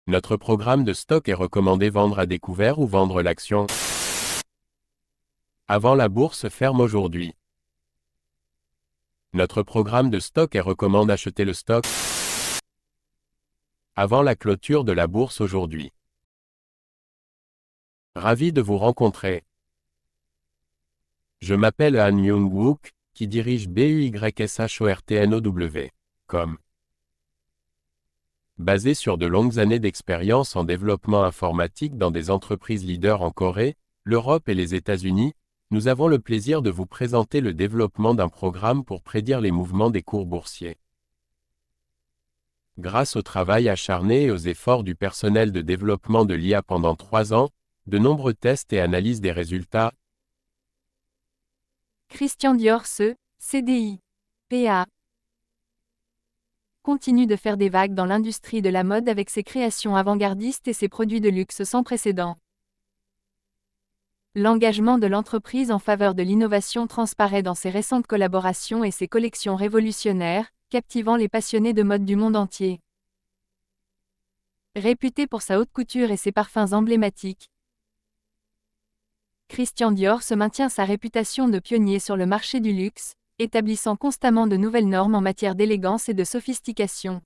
Notre programme de stock est recommandé vendre à découvert ou vendre l'action avant la bourse ferme aujourd'hui. Notre programme de stock est recommande acheter le stock avant la clôture de la bourse aujourd'hui. Ravi de vous rencontrer. Je m'appelle Han Myung-wook, qui dirige BUYSHORTNOW.com. Basé sur de longues années d'expérience en développement informatique dans des entreprises leaders en Corée, l'Europe et les États-Unis, nous avons le plaisir de vous présenter le développement d'un programme pour prédire les mouvements des cours boursiers. Grâce au travail acharné et aux efforts du personnel de développement de l'IA pendant 3 ans, de nombreux tests et analyses des résultats, Christian Dior CDI, PA, continue de faire des vagues dans l'industrie de la mode avec ses créations avant-gardistes et ses produits de luxe sans précédent. L'engagement de l'entreprise en faveur de l'innovation transparaît dans ses récentes collaborations et ses collections révolutionnaires, captivant les passionnés de mode du monde entier. Réputé pour sa haute couture et ses parfums emblématiques, Christian Dior se maintient sa réputation de pionnier sur le marché du luxe, établissant constamment de nouvelles normes en matière d'élégance et de sophistication.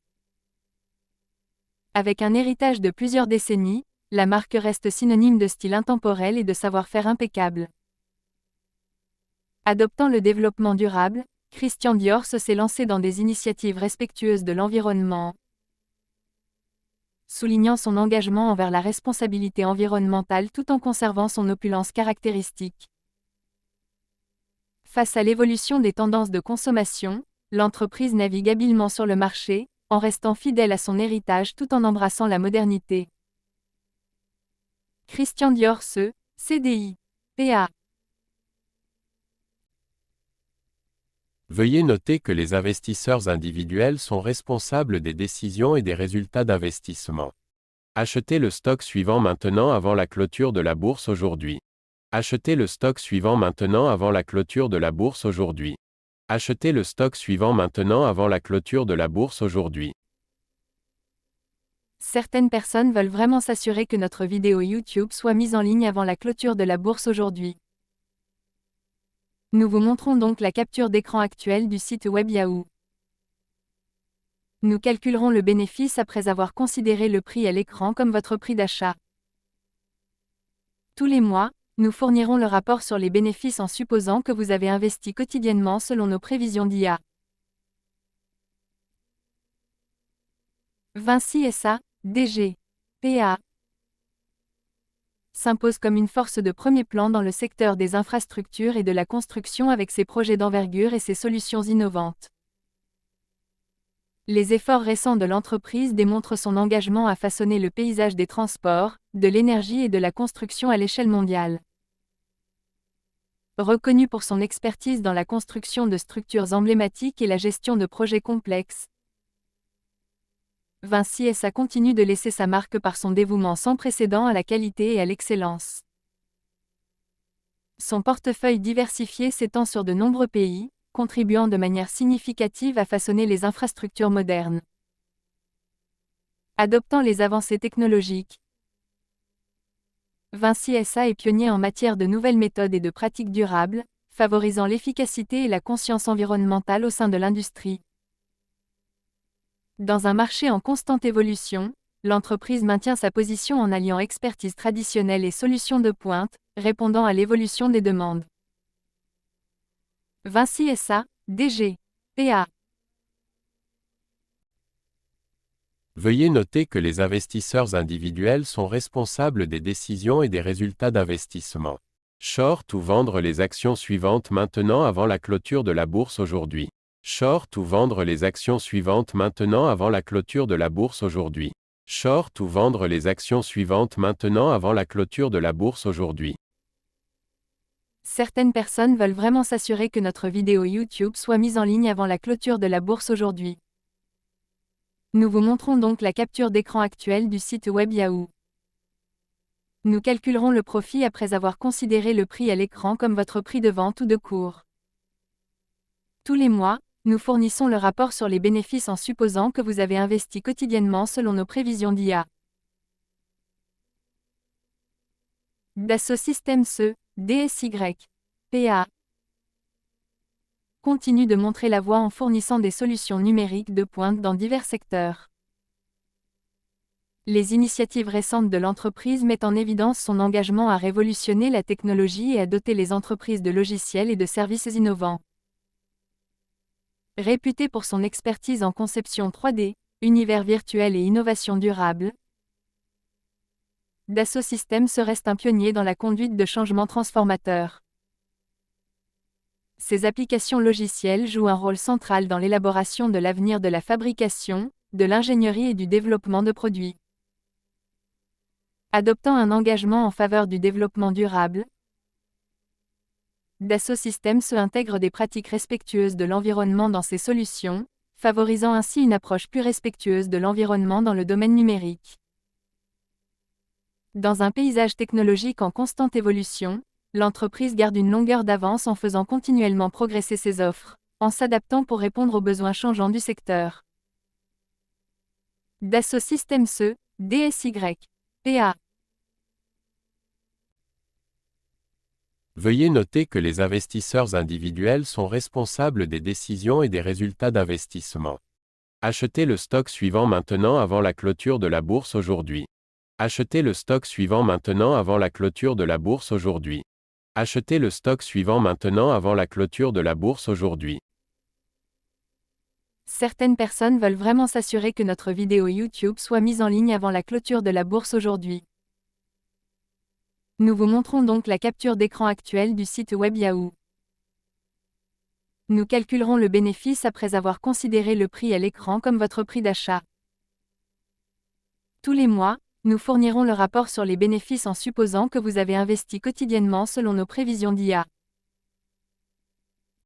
Avec un héritage de plusieurs décennies, la marque reste synonyme de style intemporel et de savoir-faire impeccable. Adoptant le développement durable, Christian Dior s'est lancé dans des initiatives respectueuses de l'environnement, soulignant son engagement envers la responsabilité environnementale tout en conservant son opulence caractéristique. Face à l'évolution des tendances de consommation, l'entreprise navigue habilement sur le marché, en restant fidèle à son héritage tout en embrassant la modernité. Christian Dior CDI, PA. Veuillez noter que les investisseurs individuels sont responsables des décisions et des résultats d'investissement. Achetez le stock suivant maintenant avant la clôture de la bourse aujourd'hui. Achetez le stock suivant maintenant avant la clôture de la bourse aujourd'hui. Achetez le stock suivant maintenant avant la clôture de la bourse aujourd'hui. Certaines personnes veulent vraiment s'assurer que notre vidéo YouTube soit mise en ligne avant la clôture de la bourse aujourd'hui. Nous vous montrons donc la capture d'écran actuelle du site web Yahoo. Nous calculerons le bénéfice après avoir considéré le prix à l'écran comme votre prix d'achat. Tous les mois, nous fournirons le rapport sur les bénéfices en supposant que vous avez investi quotidiennement selon nos prévisions d'IA. Vinci SA, DG, PA, s'impose comme une force de premier plan dans le secteur des infrastructures et de la construction avec ses projets d'envergure et ses solutions innovantes. Les efforts récents de l'entreprise démontrent son engagement à façonner le paysage des transports, de l'énergie et de la construction à l'échelle mondiale. Reconnu pour son expertise dans la construction de structures emblématiques et la gestion de projets complexes, Vinci SA continue de laisser sa marque par son dévouement sans précédent à la qualité et à l'excellence. Son portefeuille diversifié s'étend sur de nombreux pays, contribuant de manière significative à façonner les infrastructures modernes. Adoptant les avancées technologiques, Vinci SA est pionnier en matière de nouvelles méthodes et de pratiques durables, favorisant l'efficacité et la conscience environnementale au sein de l'industrie. Dans un marché en constante évolution, l'entreprise maintient sa position en alliant expertise traditionnelle et solutions de pointe, répondant à l'évolution des demandes. Vinci SA, DG, PA. Veuillez noter que les investisseurs individuels sont responsables des décisions et des résultats d'investissement. Short ou vendre les actions suivantes maintenant avant la clôture de la bourse aujourd'hui. Short ou vendre les actions suivantes maintenant avant la clôture de la bourse aujourd'hui. Short ou vendre les actions suivantes maintenant avant la clôture de la bourse aujourd'hui. Certaines personnes veulent vraiment s'assurer que notre vidéo YouTube soit mise en ligne avant la clôture de la bourse aujourd'hui. Nous vous montrons donc la capture d'écran actuelle du site web Yahoo. Nous calculerons le profit après avoir considéré le prix à l'écran comme votre prix de vente ou de cours. Tous les mois, nous fournissons le rapport sur les bénéfices en supposant que vous avez investi quotidiennement selon nos prévisions d'IA. Dassault Systèmes DSY, PA, continue de montrer la voie en fournissant des solutions numériques de pointe dans divers secteurs. Les initiatives récentes de l'entreprise mettent en évidence son engagement à révolutionner la technologie et à doter les entreprises de logiciels et de services innovants. Réputée pour son expertise en conception 3D, univers virtuel et innovation durable, Dassault Systèmes reste un pionnier dans la conduite de changements transformateurs. Ces applications logicielles jouent un rôle central dans l'élaboration de l'avenir de la fabrication, de l'ingénierie et du développement de produits. Adoptant un engagement en faveur du développement durable, Dassault Systèmes intègre des pratiques respectueuses de l'environnement dans ses solutions, favorisant ainsi une approche plus respectueuse de l'environnement dans le domaine numérique. Dans un paysage technologique en constante évolution, l'entreprise garde une longueur d'avance en faisant continuellement progresser ses offres, en s'adaptant pour répondre aux besoins changeants du secteur. Dassault Systèmes DSY, PA. Veuillez noter que les investisseurs individuels sont responsables des décisions et des résultats d'investissement. Achetez le stock suivant maintenant avant la clôture de la bourse aujourd'hui. Achetez le stock suivant maintenant avant la clôture de la bourse aujourd'hui. Achetez le stock suivant maintenant avant la clôture de la bourse aujourd'hui. Certaines personnes veulent vraiment s'assurer que notre vidéo YouTube soit mise en ligne avant la clôture de la bourse aujourd'hui. Nous vous montrons donc la capture d'écran actuelle du site web Yahoo. Nous calculerons le bénéfice après avoir considéré le prix à l'écran comme votre prix d'achat. Tous les mois, nous fournirons le rapport sur les bénéfices en supposant que vous avez investi quotidiennement selon nos prévisions d'IA.